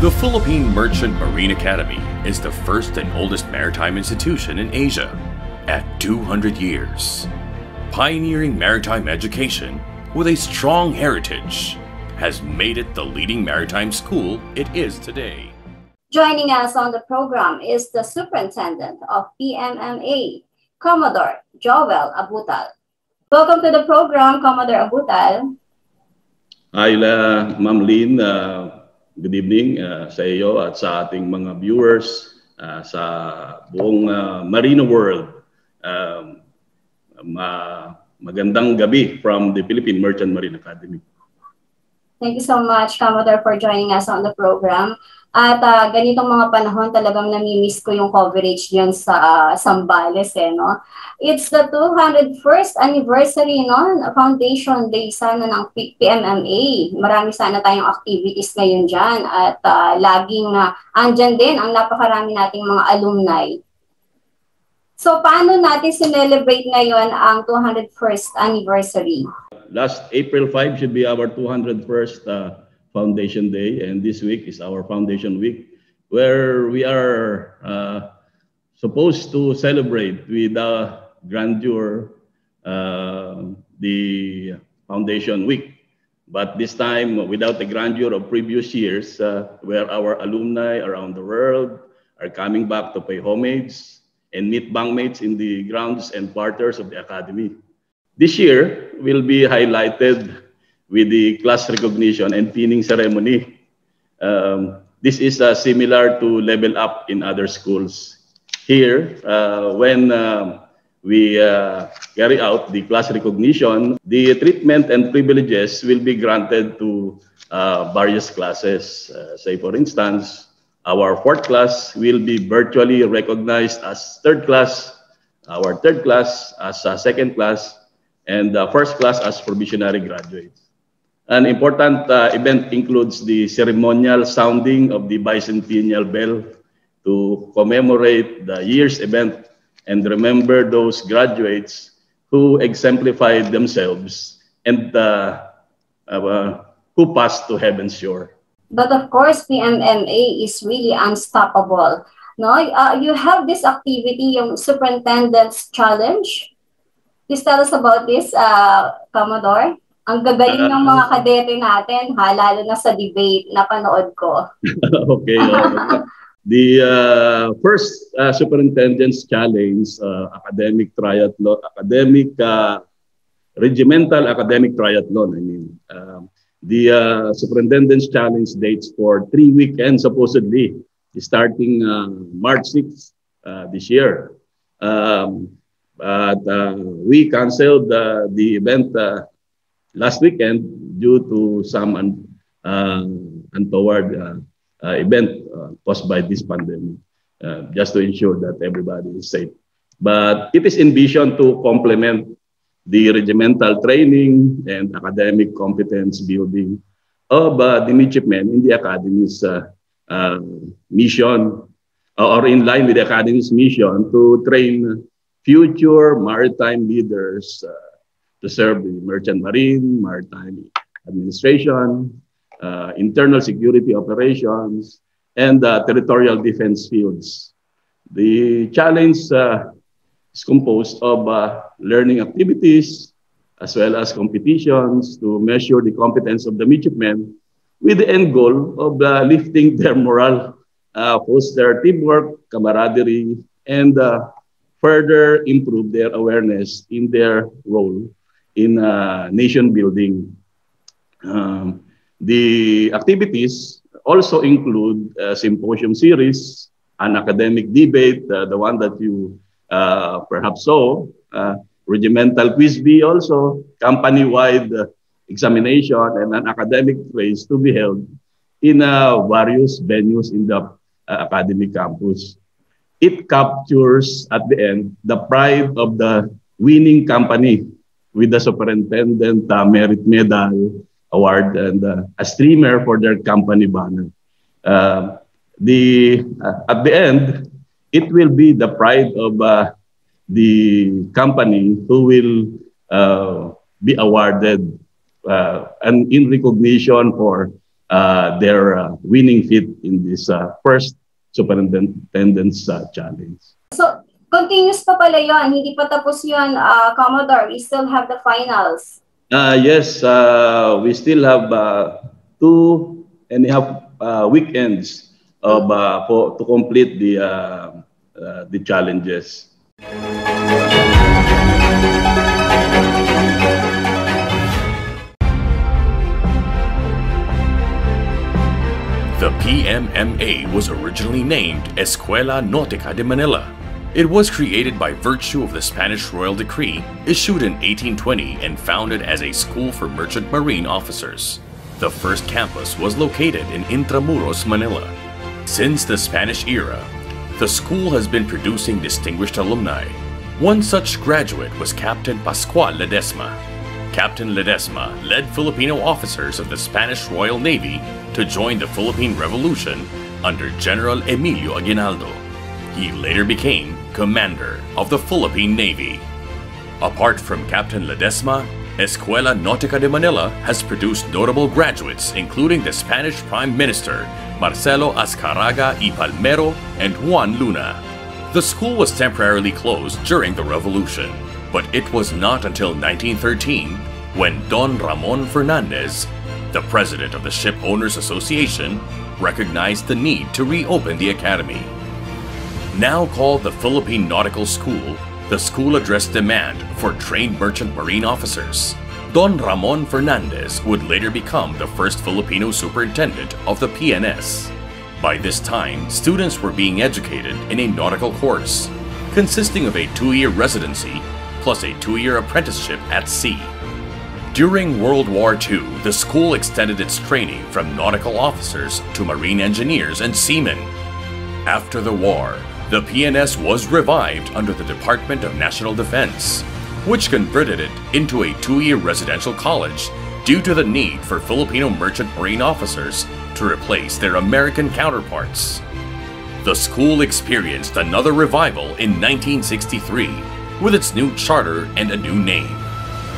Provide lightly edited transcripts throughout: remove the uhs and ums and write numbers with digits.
The Philippine Merchant Marine Academy is the first and oldest maritime institution in Asia at 200 years. Pioneering maritime education with a strong heritage has made it the leading maritime school it is today. Joining us on the program is the Superintendent of PMMA, Commodore Joel Abutal. Welcome to the program, Commodore Abutal. Hi, Ma'am Lynn. Good evening sa iyo at sa ating mga viewers sa buong Marino world. Magandang gabi from the Philippine Merchant Marine Academy. Thank you so much, Commodore, for joining us on the program. At ganitong mga panahon, talagang namimiss ko yung coverage diyan sa Zambales, no? It's the 201st anniversary, no? Foundation Day sana ng PMMA. Marami sana tayong activities ngayon dyan. At laging andyan din ang napakarami nating mga alumni. So, paano natin sinelebrate ngayon ang 201st anniversary? Last April 5 should be our 201st Foundation Day, and this week is our Foundation Week, where we are supposed to celebrate with grandeur the Foundation Week. But this time, without the grandeur of previous years, where our alumni around the world are coming back to pay homage and meet bunkmates in the grounds and quarters of the Academy. This year will be highlighted with the class recognition and pinning ceremony. This is similar to Level Up in other schools. Here, when we carry out the class recognition, the treatment and privileges will be granted to various classes. Say, for instance, our fourth class will be virtually recognized as third class, our third class as second class, and first class as probationary graduates. An important event includes the ceremonial sounding of the bicentennial bell to commemorate the year's event and remember those graduates who exemplified themselves and who passed to heaven's shore. But of course, PMMA is really unstoppable. No, you have this activity, yung Superintendent's Challenge. Please tell us about this, Commodore. Ang gagaling ng mga kadete natin, lalo na sa debate na panood ko. Okay. The first Superintendent's Challenge, regimental academic triathlon. I mean, the Superintendent's Challenge dates for 3 weekends, supposedly, starting March 6th this year. But we canceled the event last weekend due to some untoward event caused by this pandemic, just to ensure that everybody is safe. But it is envisioned to complement the regimental training and academic competence building of the midshipmen in the Academy's mission, or in line with the Academy's mission to train future maritime leaders to serve the merchant marine, maritime administration, internal security operations, and territorial defense fields. The challenge is composed of learning activities as well as competitions to measure the competence of the midshipmen with the end goal of lifting their morale, foster teamwork, camaraderie, and further improve their awareness in their role in nation building. The activities also include a symposium series, an academic debate, the one that you perhaps saw, regimental quiz bee also, company-wide examination, and an academic race to be held in various venues in the academic campus. It captures at the end the pride of the winning company with the Superintendent Merit Medal Award and a streamer for their company banner. At the end, it will be the pride of the company who will be awarded and in recognition for their winning feat in this first superintendent's challenge. So, continuous pa pala yun. Hindi pa tapos yun, Commodore. We still have the finals. Yes, we still have 2.5 weekends of to complete the challenges. The PMMA was originally named Escuela Nautica de Manila. It was created by virtue of the Spanish Royal Decree issued in 1820 and founded as a school for merchant marine officers. The first campus was located in Intramuros, Manila. Since the Spanish era, the school has been producing distinguished alumni. One such graduate was Captain Pascual Ledesma. Captain Ledesma led Filipino officers of the Spanish Royal Navy to join the Philippine Revolution under General Emilio Aguinaldo. He later became commander of the Philippine Navy. Apart from Captain Ledesma, Escuela Nautica de Manila has produced notable graduates including the Spanish Prime Minister Marcelo Azcárraga y Palmero and Juan Luna. The school was temporarily closed during the Revolution, but it was not until 1913 when Don Ramon Fernandez, the president of the Ship Owners Association, recognized the need to reopen the academy. Now called the Philippine Nautical School, the school addressed demand for trained merchant marine officers. Don Ramon Fernandez would later become the first Filipino superintendent of the PNS. By this time, students were being educated in a nautical course, consisting of a 2-year residency plus a 2-year apprenticeship at sea. During World War II, the school extended its training from nautical officers to marine engineers and seamen. After the war, the PNS was revived under the Department of National Defense, which converted it into a 2-year residential college due to the need for Filipino merchant marine officers to replace their American counterparts. The school experienced another revival in 1963 with its new charter and a new name,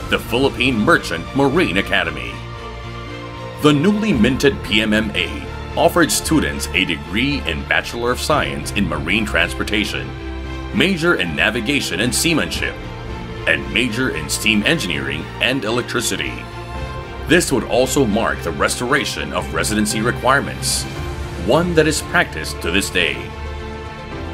the Philippine Merchant Marine Academy. The newly minted PMMA offered students a degree in Bachelor of Science in Marine Transportation, major in Navigation and Seamanship, and major in Steam Engineering and Electricity. This would also mark the restoration of residency requirements, one that is practiced to this day.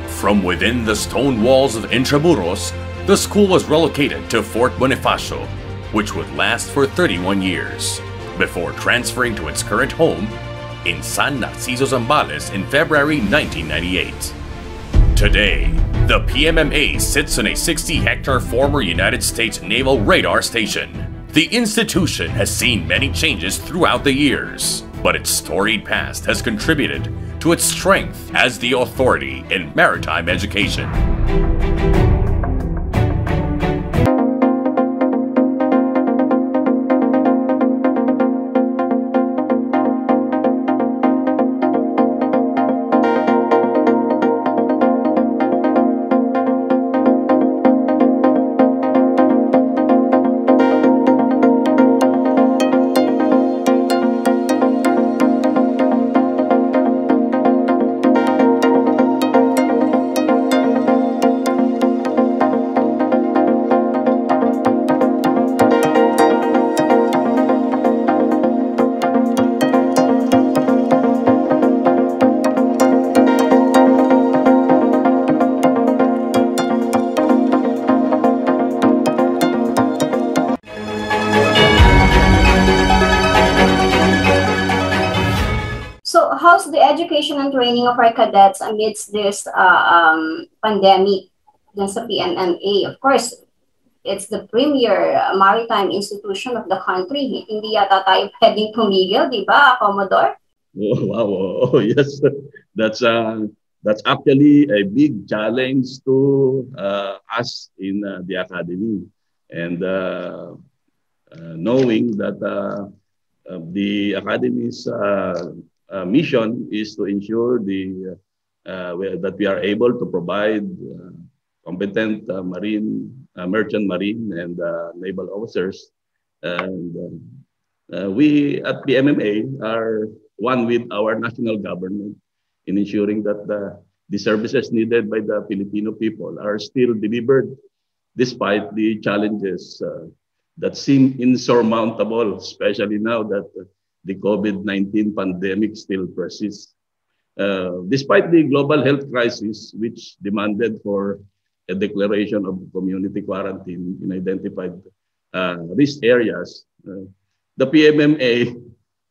From within the stone walls of Intramuros, the school was relocated to Fort Bonifacio, which would last for 31 years, before transferring to its current home in San Narciso Zambales in February 1998. Today, the PMMA sits on a 60-hectare former United States Naval radar station. The institution has seen many changes throughout the years, but its storied past has contributed to its strength as the authority in maritime education. How's the education and training of our cadets amidst this pandemic dun sa PMMA? Of course, it's the premier maritime institution of the country. Hindi yata tayo pwedeng tumigil, di ba, Commodore? Oh, wow. Oh, yes. That's actually a big challenge to us in the academy. And knowing that the academy's mission is to ensure that we are able to provide competent merchant marine and naval officers. And we at PMMA are one with our national government in ensuring that the services needed by the Filipino people are still delivered despite the challenges that seem insurmountable, especially now that the COVID-19 pandemic still persists. Despite the global health crisis, which demanded for a declaration of community quarantine in identified risk areas, the PMMA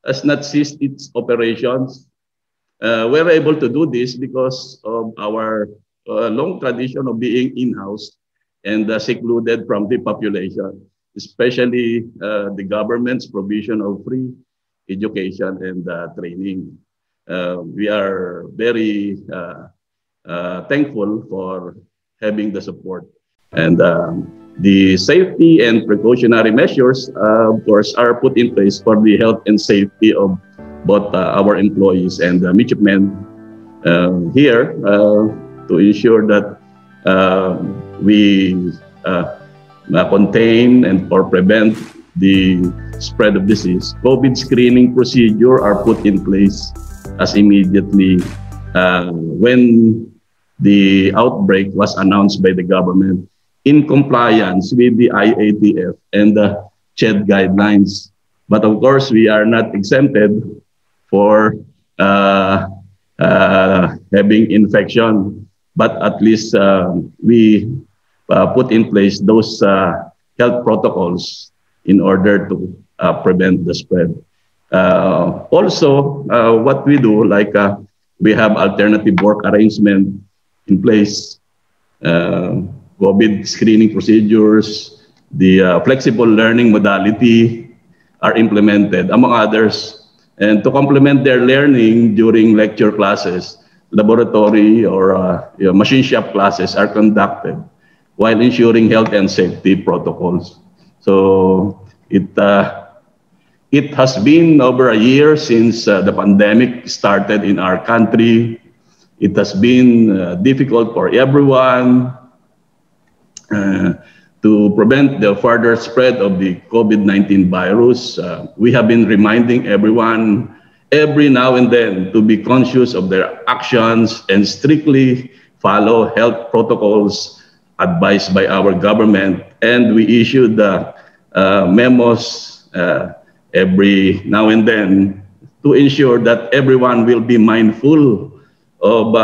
has not ceased its operations. We're able to do this because of our long tradition of being in-house and secluded from the population, especially the government's provision of free education and training. We are very thankful for having the support. And the safety and precautionary measures, of course, are put in place for the health and safety of both our employees and midshipmen here to ensure that we contain and or prevent the spread of disease. COVID screening procedure are put in place as immediately when the outbreak was announced by the government in compliance with the IATF and the CHED guidelines. But of course, we are not exempted for having infection, but at least we put in place those health protocols in order to prevent the spread. Also, what we do, like we have alternative work arrangement in place, COVID screening procedures, the flexible learning modality are implemented, among others. And to complement their learning during lecture classes, laboratory or machine shop classes are conducted while ensuring health and safety protocols. So it has been over a year since the pandemic started in our country. It has been difficult for everyone to prevent the further spread of the COVID-19 virus. We have been reminding everyone every now and then to be conscious of their actions and strictly follow health protocols advised by our government. And we issued memos every now and then to ensure that everyone will be mindful of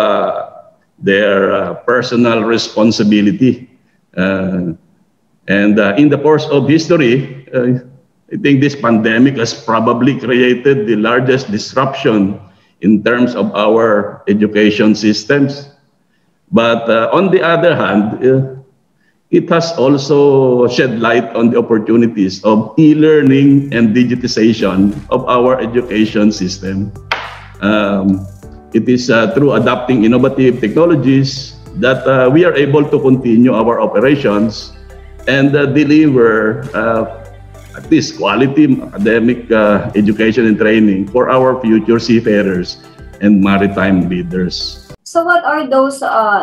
their personal responsibility. And in the course of history, I think this pandemic has probably created the largest disruption in terms of our education systems. But on the other hand, it has also shed light on the opportunities of e-learning and digitization of our education system. It is through adopting innovative technologies that we are able to continue our operations and deliver at least quality academic education and training for our future seafarers and maritime leaders. So what are those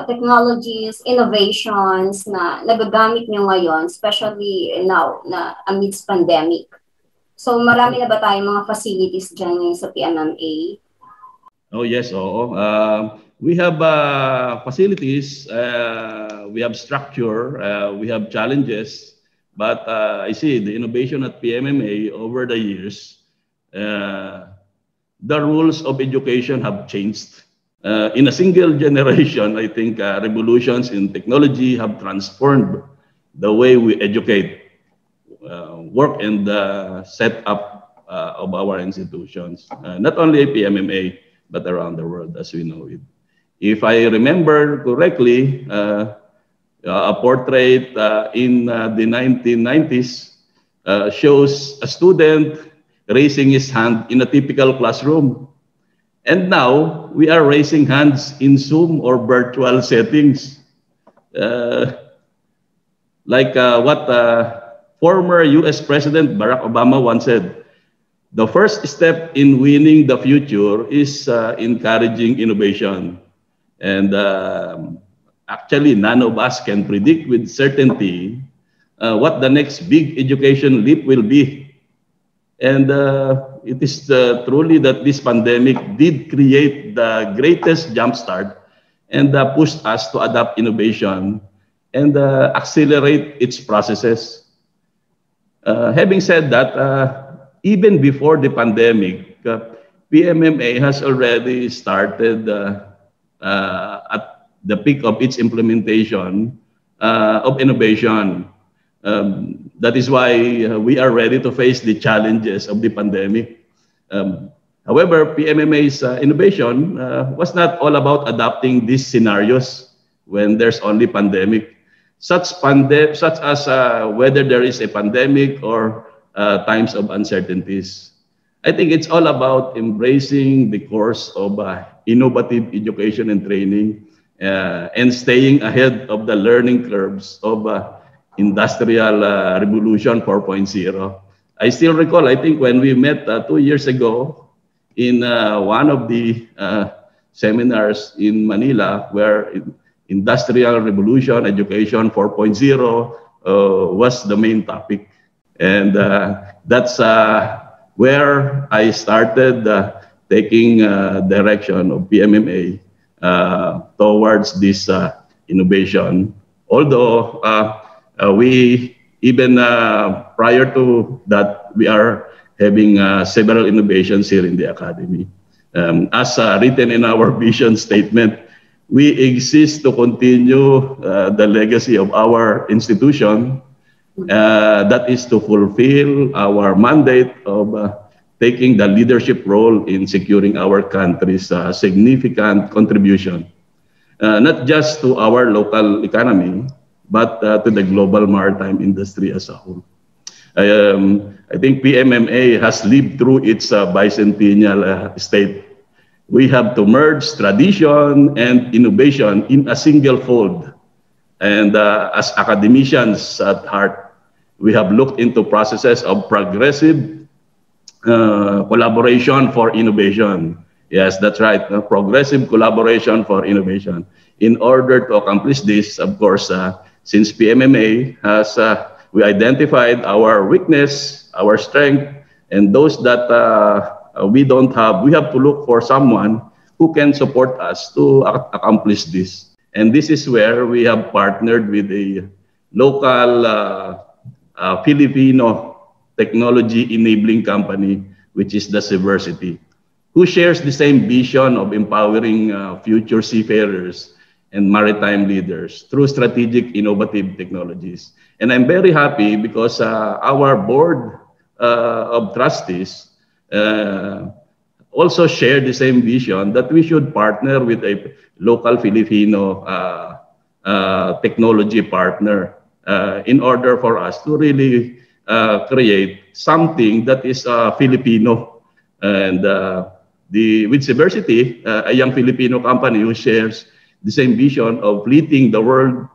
technologies, innovations na nagagamit nyo ngayon, especially now na amidst pandemic? So marami na ba tayong mga facilities dyan ngayon sa PMMA? Oh yes, oo. We have facilities, we have structure, we have challenges, but I see the innovation at PMMA over the years, the rules of education have changed. In a single generation, I think revolutions in technology have transformed the way we educate, work, and set up of our institutions, not only PMMA, but around the world as we know it. If I remember correctly, a portrait in the 1990s shows a student raising his hand in a typical classroom. And now we are raising hands in Zoom or virtual settings. Like what former US President Barack Obama once said, the first step in winning the future is encouraging innovation. And actually, none of us can predict with certainty what the next big education leap will be. And it is truly that this pandemic did create the greatest jumpstart and pushed us to adapt innovation and accelerate its processes. Having said that, even before the pandemic, PMMA has already started at the peak of its implementation of innovation. That is why we are ready to face the challenges of the pandemic. However, PMMA's innovation was not all about adapting these scenarios when there's only pandemic, such as whether there is a pandemic or times of uncertainties. I think it's all about embracing the course of innovative education and training and staying ahead of the learning curves of Industrial Revolution 4.0. I still recall, I think when we met 2 years ago in one of the seminars in Manila, where Industrial Revolution Education 4.0 was the main topic. And that's where I started taking direction of PMMA towards this innovation. Although we, even prior to that, we are having several innovations here in the Academy. As written in our vision statement, we exist to continue the legacy of our institution, that is to fulfill our mandate of taking the leadership role in securing our country's significant contribution, not just to our local economy, but to the global maritime industry as a whole. I think PMMA has lived through its bicentennial state. We have to merge tradition and innovation in a single fold. And as academicians at heart, we have looked into processes of progressive collaboration for innovation. Yes, that's right, progressive collaboration for innovation. In order to accomplish this, of course, since PMMA has, we identified our weakness, our strength, and those that we don't have, we have to look for someone who can support us to accomplish this. And this is where we have partnered with a local Filipino technology enabling company, which is the Seversity, who shares the same vision of empowering future seafarers and maritime leaders through strategic innovative technologies. And I'm very happy because our board of trustees also share the same vision that we should partner with a local Filipino technology partner in order for us to really create something that is Filipino. And with Seversity, a young Filipino company who shares the same vision of leading the world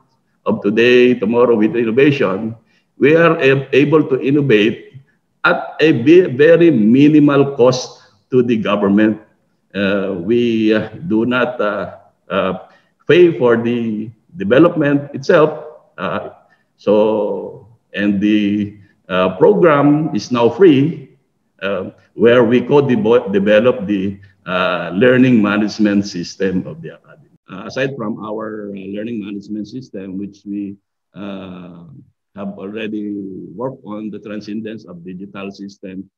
of today, tomorrow with innovation, we are able to innovate at a very minimal cost to the government. We do not pay for the development itself. And the program is now free, where we co-develop the learning management system of the Academy. Aside from our learning management system, which we have already worked on the transcendence of digital system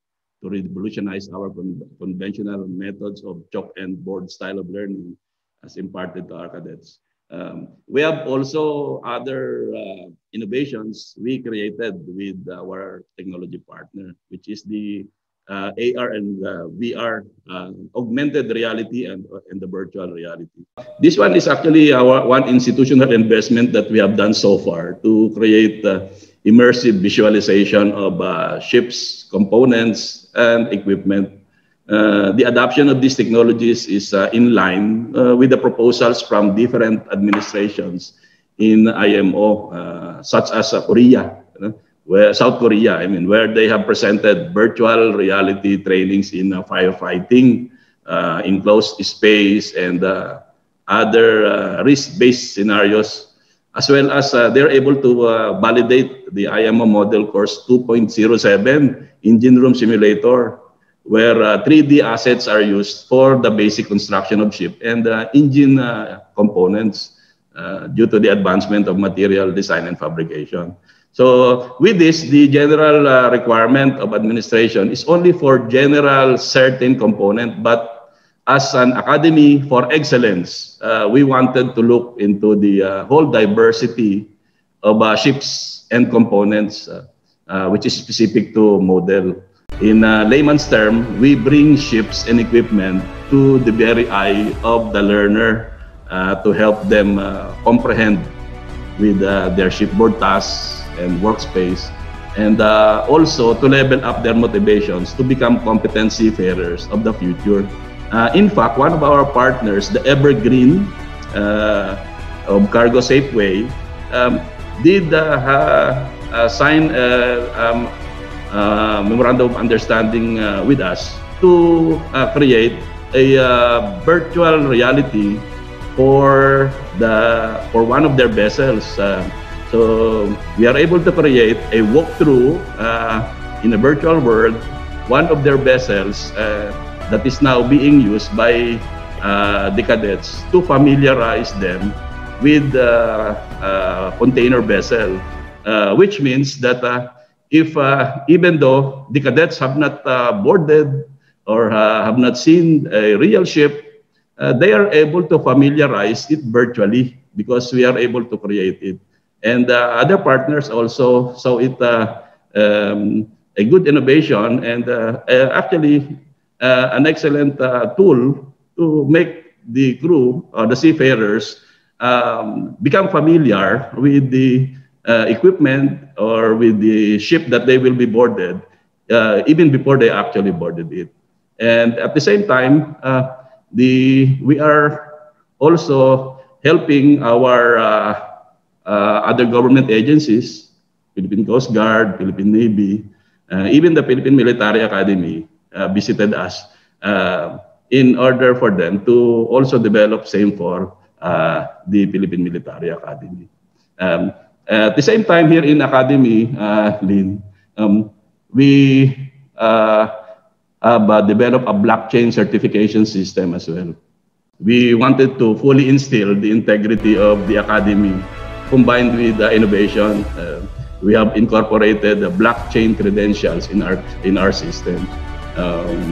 to revolutionize our conventional methods of chalk and board style of learning as imparted to our cadets. We have also other innovations we created with our technology partner, which is the AR and VR, augmented reality and the virtual reality. This one is actually our one institutional investment that we have done so far to create immersive visualization of ships, components, and equipment. The adoption of these technologies is in line with the proposals from different administrations in IMO, such as Korea, South Korea, where they have presented virtual reality trainings in firefighting, enclosed space, and other risk-based scenarios. as well as they're able to validate the IMO model course 2.07 engine room simulator, where 3D assets are used for the basic construction of ship and engine components due to the advancement of material design and fabrication. So with this, the general requirement of administration is only for general certain component, but as an academy for excellence, we wanted to look into the whole diversity of ships and components, which is specific to model. In layman's term, we bring ships and equipment to the very eye of the learner to help them comprehend with their shipboard tasks and workspace, and also to level up their motivations to become competent seafarers of the future. In fact, one of our partners, the Evergreen of Cargo Safeway, did sign memorandum of understanding with us to create a virtual reality for one of their vessels. So we are able to create a walkthrough in a virtual world, one of their vessels that is now being used by the cadets to familiarize them with the container vessel, which means that if even though the cadets have not boarded or have not seen a real ship, they are able to familiarize it virtually because we are able to create it. And other partners also saw it a good innovation and actually an excellent tool to make the crew or the seafarers become familiar with the equipment or with the ship that they will be boarded even before they actually boarded it. And at the same time, we are also helping our other government agencies, Philippine Coast Guard, Philippine Navy, even the Philippine Military Academy visited us in order for them to also develop same for the Philippine Military Academy. At the same time here in Academy, Lynn, we have developed a blockchain certification system as well. We wanted to fully instill the integrity of the Academy combined with innovation. We have incorporated the blockchain credentials in our system,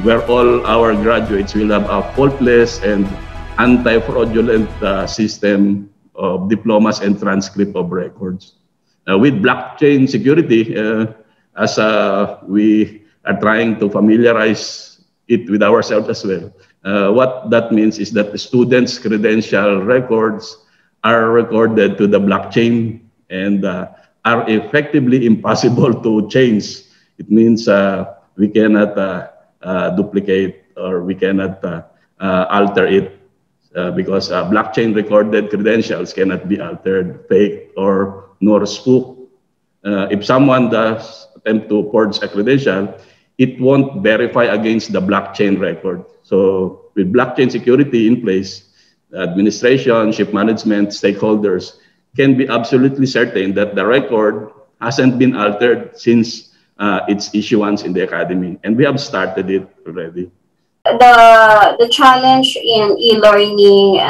where all our graduates will have a faultless and anti-fraudulent system of diplomas and transcript of records. With blockchain security, as we are trying to familiarize it with ourselves as well, what that means is that the students' credential records are recorded to the blockchain and are effectively impossible to change. It means we cannot duplicate or we cannot alter it because blockchain recorded credentials cannot be altered, fake, or nor spoofed. If someone does attempt to forge a credential, it won't verify against the blockchain record. So with blockchain security in place, administration, ship management, stakeholders can be absolutely certain that the record hasn't been altered since its issuance in the Academy. And we have started it already. The challenge in e-learning,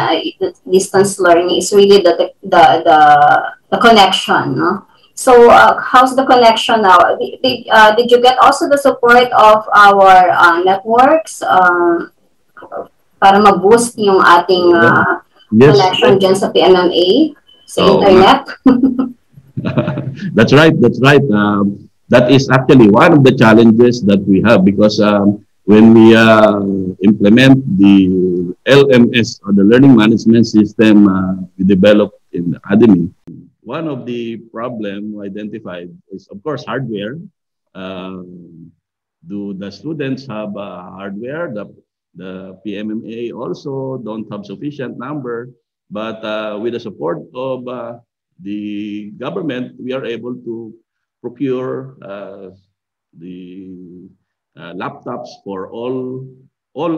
distance learning, is really the connection. No? So how's the connection now? Did you get also the support of our networks para ma-boost yung ating Yes. connection dyan sa PMMA, sa internet? That's right. That's right. That is actually one of the challenges that we have because when we implement the LMS or the learning management system we developed in the Academy, one of the problem identified is, of course, hardware. Do the students have hardware? The PMMA also don't have sufficient number, but with the support of the government, we are able to procure the laptops for all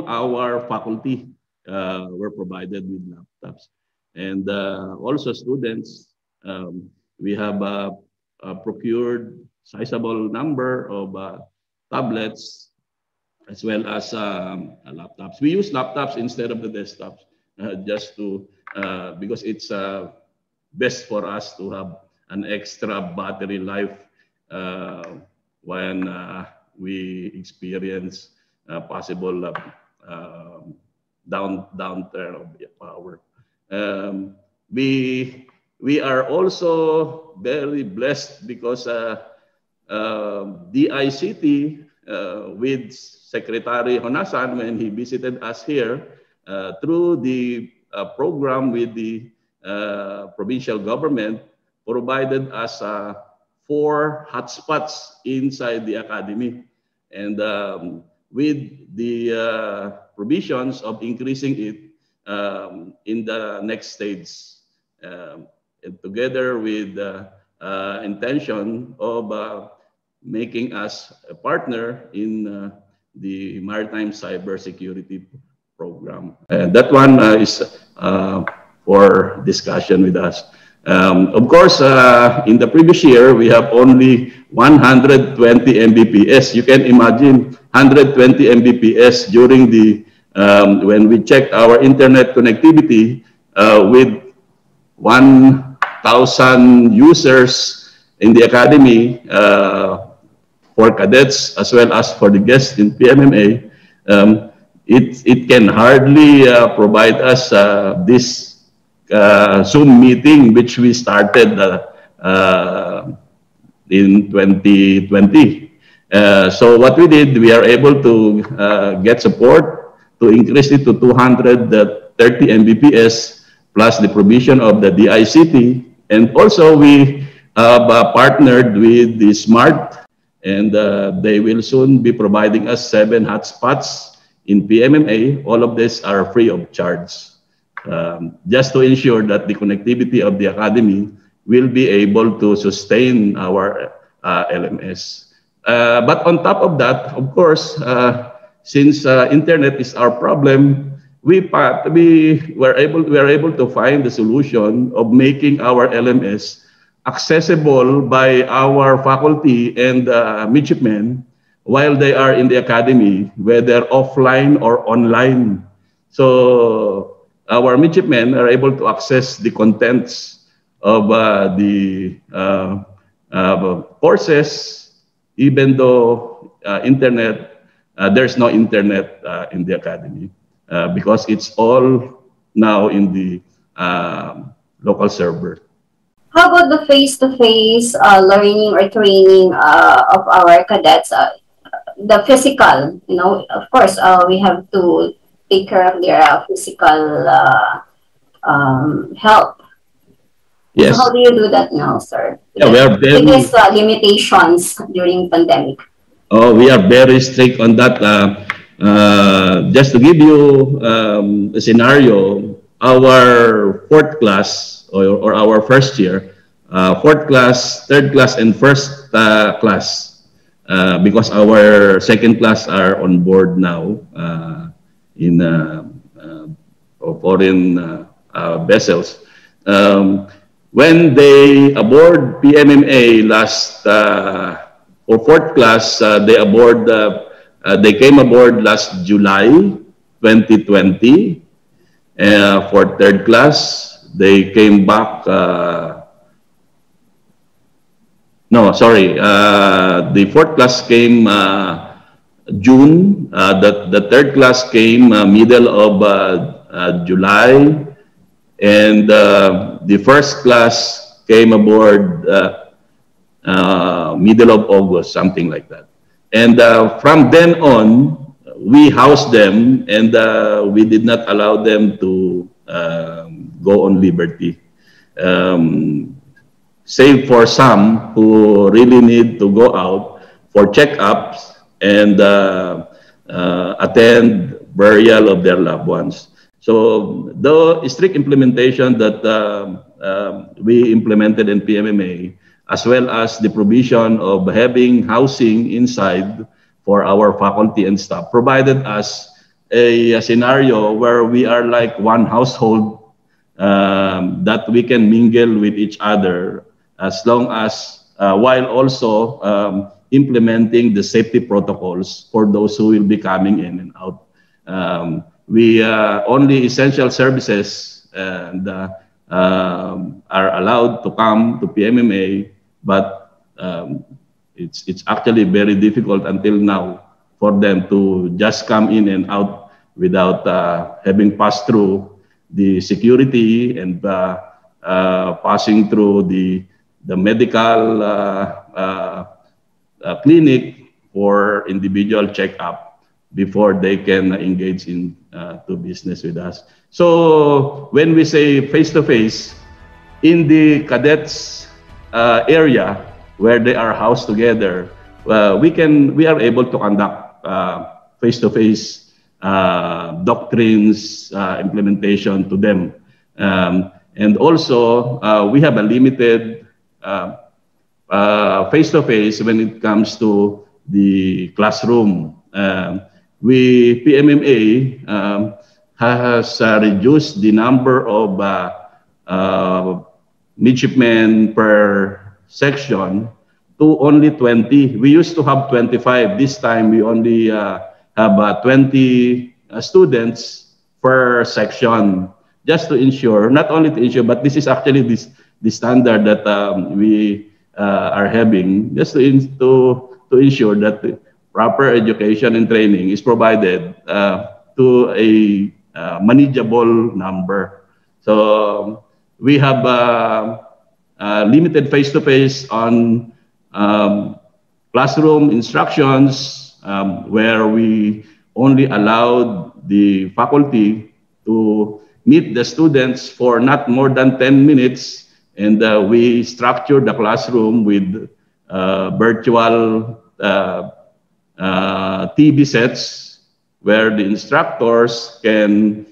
our faculty were provided with laptops. And also students We have procured sizable number of tablets as well as laptops. We use laptops instead of the desktops just to because it's best for us to have an extra battery life when we experience possible downturn of the power. We are also very blessed because DICT with Secretary Honasan, when he visited us here, through the program with the provincial government, provided us 4 hotspots inside the academy. And with the provisions of increasing it in the next stage, and together with the intention of making us a partner in the maritime cybersecurity program. And that one is for discussion with us. Of course, in the previous year, we have only 120 Mbps. You can imagine 120 Mbps during the, when we checked our internet connectivity with 1,000 users in the academy for cadets as well as for the guests in PMMA, it can hardly provide us this Zoom meeting, which we started in 2020. So what we did, we are able to get support to increase it to 230 Mbps plus the provision of the DICT. And also we have partnered with the SMART, and they will soon be providing us 7 hotspots in PMMA. All of these are free of charge, just to ensure that the connectivity of the academy will be able to sustain our LMS. But on top of that, of course, since internet is our problem, we were able to find the solution of making our LMS accessible by our faculty and midshipmen while they are in the academy, whether offline or online. So our midshipmen are able to access the contents of the courses, even though there's no internet in the academy, because it's all now in the local server. How about the face-to-face learning or training of our cadets? The physical, you know, of course, we have to take care of their physical health. Yes. So how do you do that now, sir? Yeah, we are very, biggest limitations during pandemic. Oh, we are very strict on that. Just to give you a scenario, our 4th class or our first year, 4th class, 3rd class, and 1st class, because our 2nd class are on board now in foreign vessels. When they aboard PMMA last, for 4th class, they came aboard last July 2020. For 3rd class, they came back. No, sorry. The 4th class came June. The 3rd class came middle of July, and the 1st class came aboard middle of August, something like that. And from then on, we housed them, and we did not allow them to go on liberty. Save for some who really need to go out for checkups and attend burial of their loved ones. So the strict implementation that we implemented in PMMA, as well as the provision of having housing inside for our faculty and staff, provided us a scenario where we are like one household that we can mingle with each other as long as while also implementing the safety protocols for those who will be coming in and out. We only essential services and are allowed to come to PMMA, but it's actually very difficult until now for them to just come in and out without having passed through the security and passing through the medical clinic for individual checkup before they can engage in to business with us. So when we say face-to-face, in the cadets area where they are housed together, we are able to conduct face-to-face doctrines implementation to them. And also, we have a limited face-to-face when it comes to the classroom. PMMA has reduced the number of midshipmen per section to only 20. We used to have 25. This time, we only have 20 students per section, just to ensure, not only to ensure, but this is actually the standard that we are having, just to ensure that the proper education and training is provided to a manageable number. So we have limited face-to-face on classroom instructions, where we only allowed the faculty to meet the students for not more than 10 minutes, and we structured the classroom with virtual TV sets where the instructors can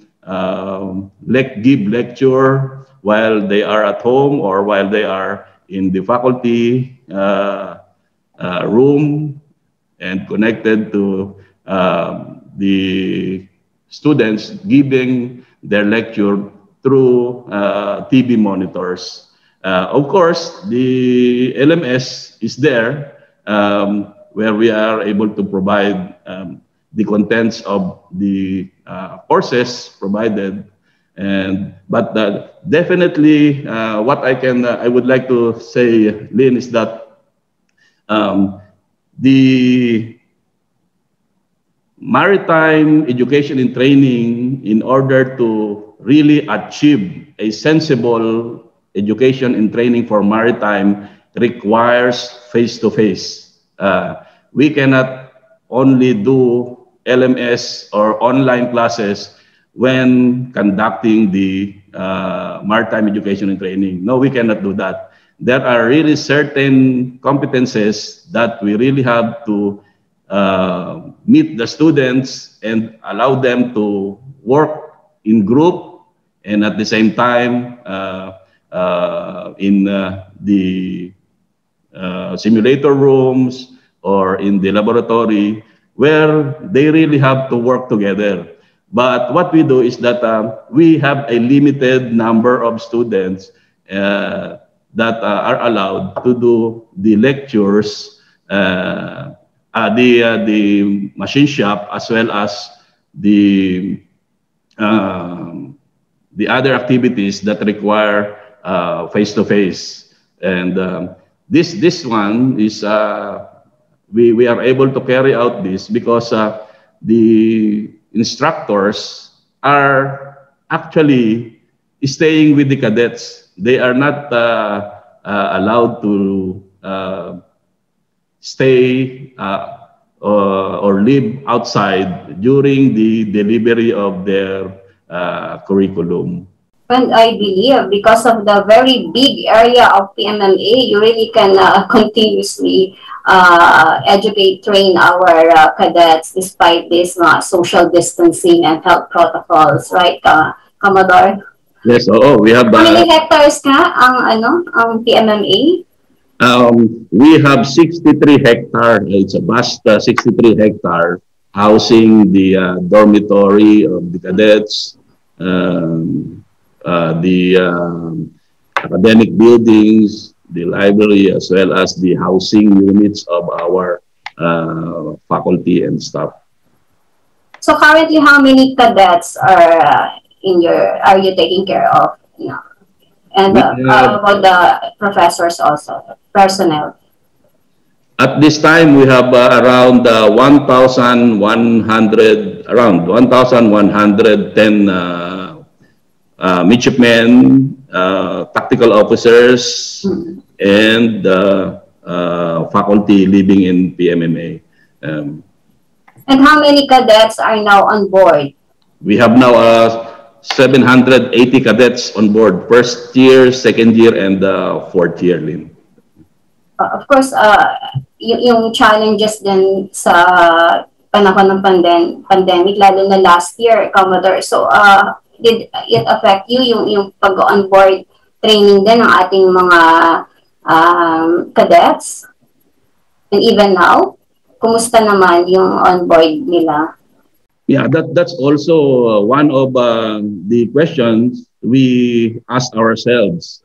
give lecture while they are at home or while they are in the faculty room and connected to the students giving their lecture through TV monitors. Of course, the LMS is there, where we are able to provide the contents of the courses provided. But definitely, what I would like to say, Lynn, is that the maritime education and training, in order to really achieve a sensible education and training for maritime, requires face-to-face. We cannot only do LMS or online classes when conducting the maritime education and training. No, we cannot do that. There are really certain competences that we really have to meet the students and allow them to work in group, and at the same time in the simulator rooms or in the laboratory, where they really have to work together. But what we do is that we have a limited number of students that are allowed to do the lectures, the machine shop, as well as the other activities that require face-to-face. And this one is we are able to carry out this because the instructors are actually staying with the cadets. They are not allowed to stay or live outside during the delivery of their curriculum. And I believe because of the very big area of PMMA, you really can continuously educate, train our cadets despite this social distancing and health protocols, right, Commodore? Yes, we have... How many hectares ka ang PMMA? We have 63 hectares. It's a vast 63 hectare housing the dormitory of the cadets, the academic buildings, the library, as well as the housing units of our faculty and staff. So currently, how many cadets are are you taking care of? And about the professors also, personnel. At this time, we have around 1,100, around 1,110 midshipmen, tactical officers, and faculty living in PMMA. And how many cadets are now on board? We have now 780 cadets on board, first year, second year, and fourth year, Lynn. Of course, yung challenges din sa panahon ng pandemic, lalo na last year, Commodore. So, did it affect you, yung pag-on board training din ng ating mga cadets? And even now, kumusta naman yung on board nila? Yeah, that's also one of the questions we asked ourselves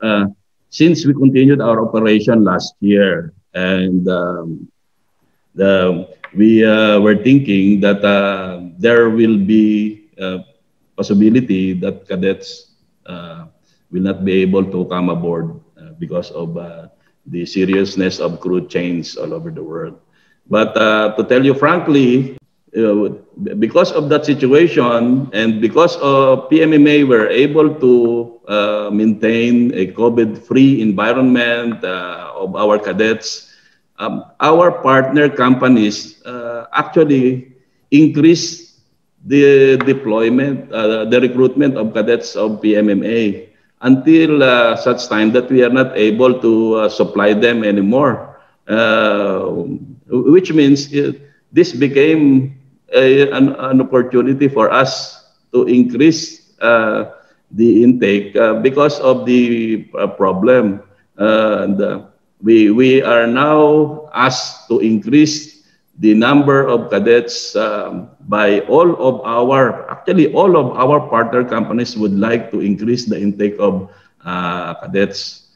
since we continued our operation last year, and we were thinking that there will be a possibility that cadets will not be able to come aboard because of the seriousness of crew change all over the world. But to tell you frankly, because of that situation and because of PMMA, we're able to maintain a COVID-free environment of our cadets. Our partner companies actually increased the deployment, the recruitment of cadets of PMMA until such time that we are not able to supply them anymore. Which means this became an opportunity for us to increase the intake because of the problem. We are now asked to increase the number of cadets by all of our partner companies would like to increase the intake of cadets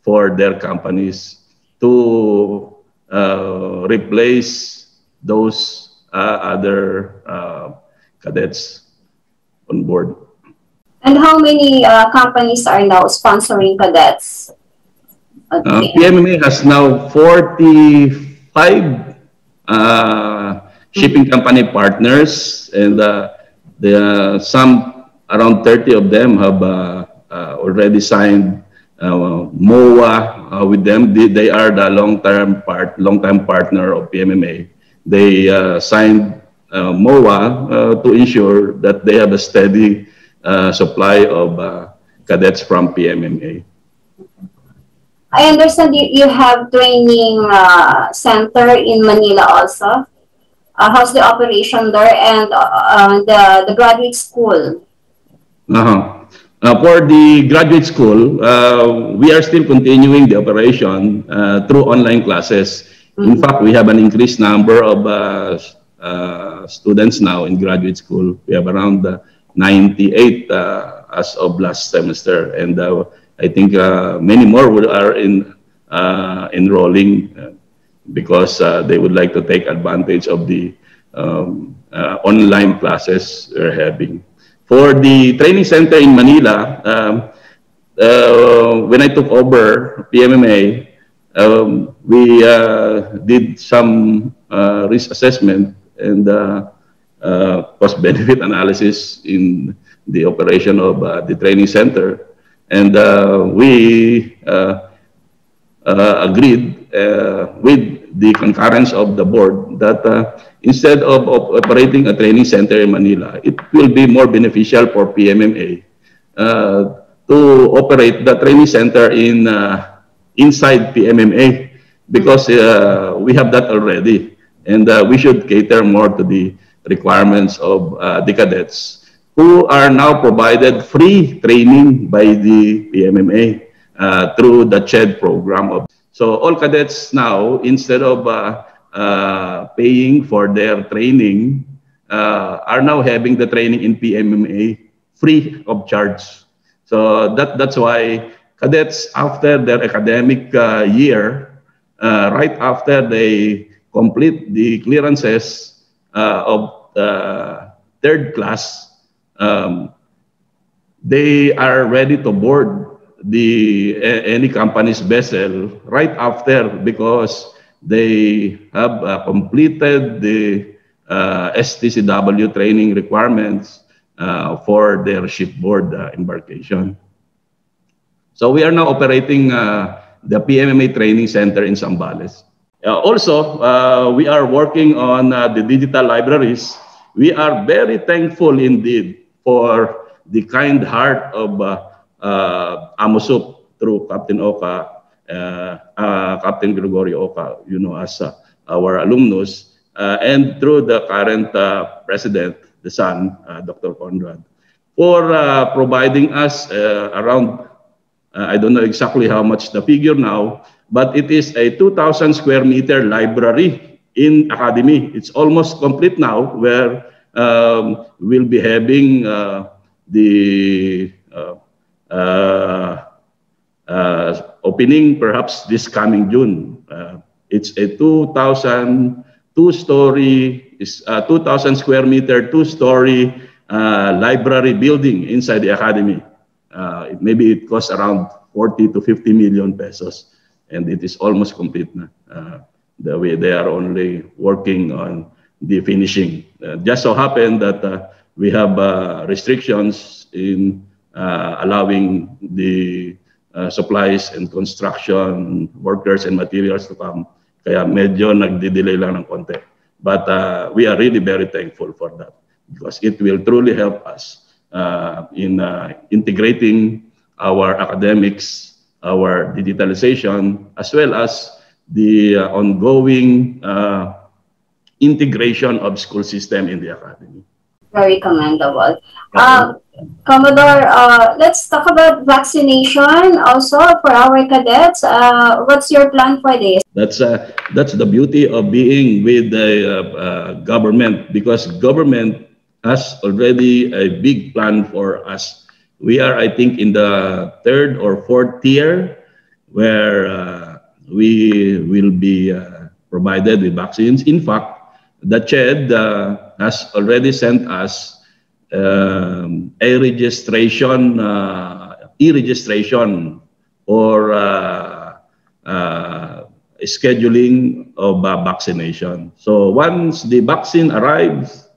for their companies to replace those other cadets on board. And how many companies are now sponsoring cadets? PMMA has now 45 shipping company partners, and some around 30 of them have already signed MOA with them. They are the long-term partner of PMMA. They signed MOA to ensure that they have a steady supply of cadets from PMMA. I understand you have training center in Manila also. How's the operation there, and the graduate school? For the graduate school, we are still continuing the operation through online classes. In fact, we have an increased number of students now in graduate school. We have around 98 as of last semester, and I think many more are enrolling because they would like to take advantage of the online classes we're having. For the training center in Manila, when I took over PMMA, we did some risk assessment and cost-benefit analysis in the operation of the training center. And we agreed with the concurrence of the board that instead of operating a training center in Manila, it will be more beneficial for PMMA to operate the training center inside PMMA, because we have that already, and we should cater more to the requirements of the cadets who are now provided free training by the PMMA through the CHED program. So all cadets now, instead of paying for their training, are now having the training in PMMA free of charge. So that's why cadets, after their academic year, right after they complete the clearances of third class, they are ready to board any company's vessel right after, because they have completed the STCW training requirements for their shipboard embarkation. So we are now operating the PMMA Training Center in Zambales. Also, we are working on the digital libraries. We are very thankful indeed for the kind heart of Amosup through Captain Oka, Captain Gregorio Oka, you know, as our alumnus, and through the current president, the son, Dr. Conrad, for providing us around, I don't know exactly how much the figure now, but it is a 2,000 square meter library in Academy. It's almost complete now, where we'll be having the opening perhaps this coming June. It's a 2,000 square meter, two-story library building inside the Academy. Maybe it costs around 40 to 50 million pesos, and it is almost complete now. The way they are only working on the finishing. Just so happened that we have restrictions in allowing the supplies and construction workers and materials to come. Kaya medyo nagdi-delay lang ng konti. But we are really very thankful for that, because it will truly help us in integrating our academics, our digitalization, as well as the ongoing integration of school system in the Academy. Very commendable. Commodore, let's talk about vaccination also for our cadets. What's your plan for this? That's the beauty of being with the government, because government has already a big plan for us. We are, I think, in the third or fourth tier, where we will be provided with vaccines. In fact, the CHED has already sent us a registration, e-registration, or scheduling of vaccination. So once the vaccine arrives,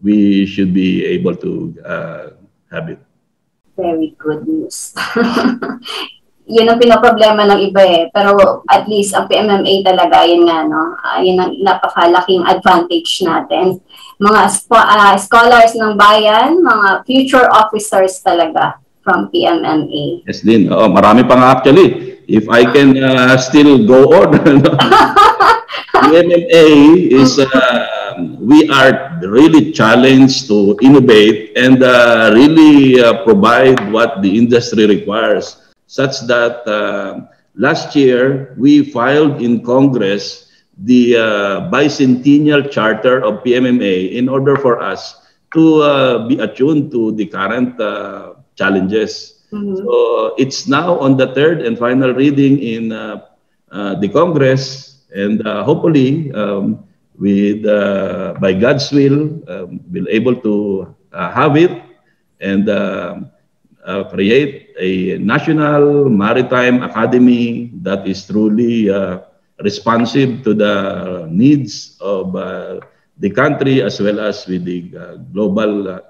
we should be able to have it. Very good news. Yun ang pinoproblema ng iba eh. Pero at least ang PMMA talaga, yun nga, no? Yun ang napakalaking advantage natin. Mga scholars ng bayan, mga future officers talaga from PMMA. Yes, din. Marami pa nga actually. If I can still go on. PMMA is, we are really challenged to innovate and really provide what the industry requires. Such that last year we filed in Congress the bicentennial charter of PMMA in order for us to be attuned to the current challenges. Mm-hmm. So it's now on the third and final reading in the Congress, and hopefully with by God's will we'll able to have it and create a national maritime academy that is truly responsive to the needs of the country, as well as with the global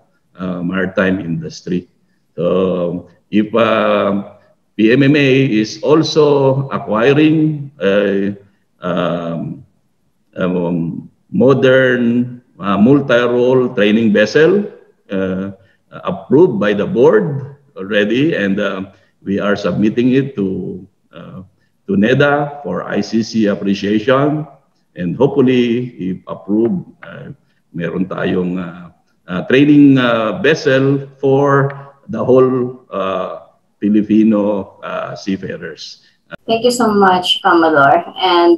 maritime industry. So if PMMA is also acquiring a modern multi-role training vessel approved by the board already, and we are submitting it to NEDA for ICC appreciation, and hopefully, if approved, meron tayong training vessel for the whole Filipino seafarers. Thank you so much, Commodore, and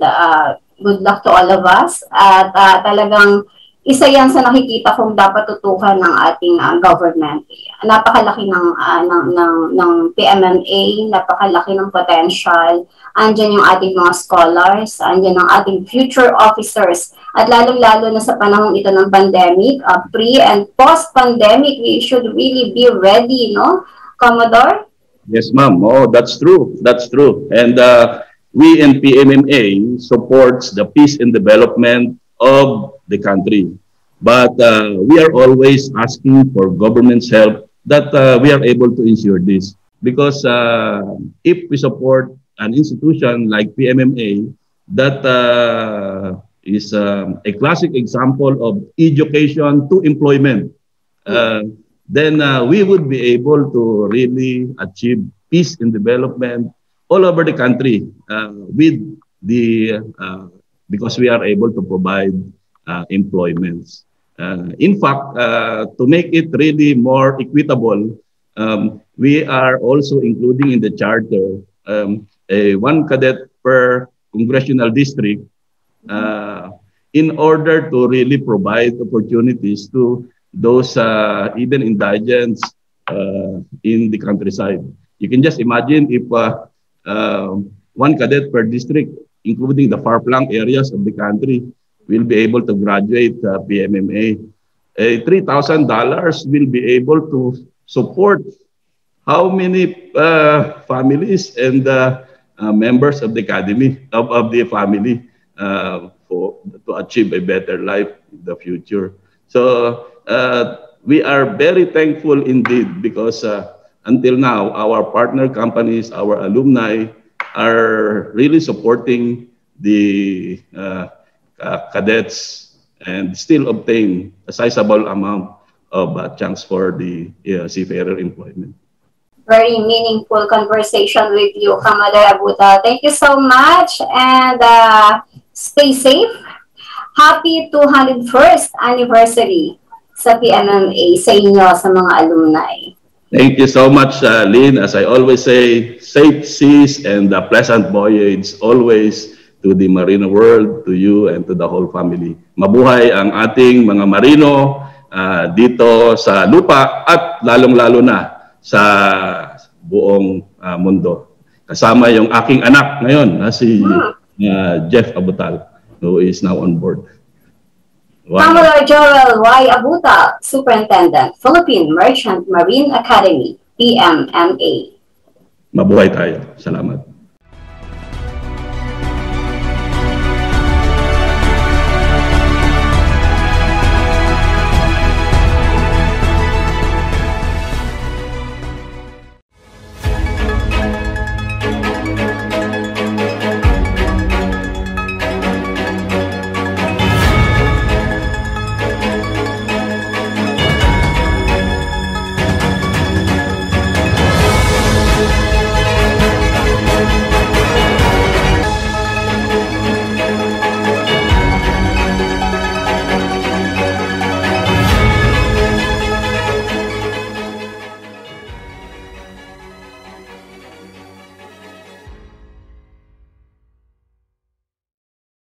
good luck to all of us. At talagang isa yan sa nakikita kong dapat tutukan ng ating government. Napakalaki ng PMMA, napakalaki ng potential. Andyan yung ating mga scholars, andyan ang ating future officers. At lalong-lalo na sa panahon ito ng pandemic, pre- and post-pandemic, we should really be ready, no, Commodore? Yes, ma'am. Oh, that's true. That's true. And we in PMMA supports the peace and development of the country. But we are always asking for government's help that we are able to ensure this. Because if we support an institution like PMMA, that is a classic example of education to employment, then we would be able to really achieve peace and development all over the country with the because we are able to provide employments. In fact, to make it really more equitable, we are also including in the charter a one cadet per congressional district in order to really provide opportunities to those even indigents in the countryside. You can just imagine if one cadet per district, including the far-flung areas of the country, will be able to graduate PMMA. $3,000 will be able to support how many families and members of the academy, of the family, to achieve a better life in the future. So we are very thankful indeed because until now, our partner companies, our alumni are really supporting the cadets and still obtain a sizable amount of chance for the seafarer employment. Very meaningful conversation with you, Commodore Abuta. Thank you so much and stay safe. Happy 201st anniversary sa PMMA sa inyo, sa mga alumni. Thank you so much, Lynn. As I always say, safe seas and a pleasant voyage always to the Marino world, to you and to the whole family. Mabuhay ang ating mga Marino dito sa lupa at lalong-lalo na sa buong mundo. Kasama yung aking anak ngayon, si Jeff Abutal, who is now on board. Wow. Commodore Joel Y. Abuta, Superintendent, Philippine Merchant Marine Academy, PMMA. Mabuhay tayo. Salamat.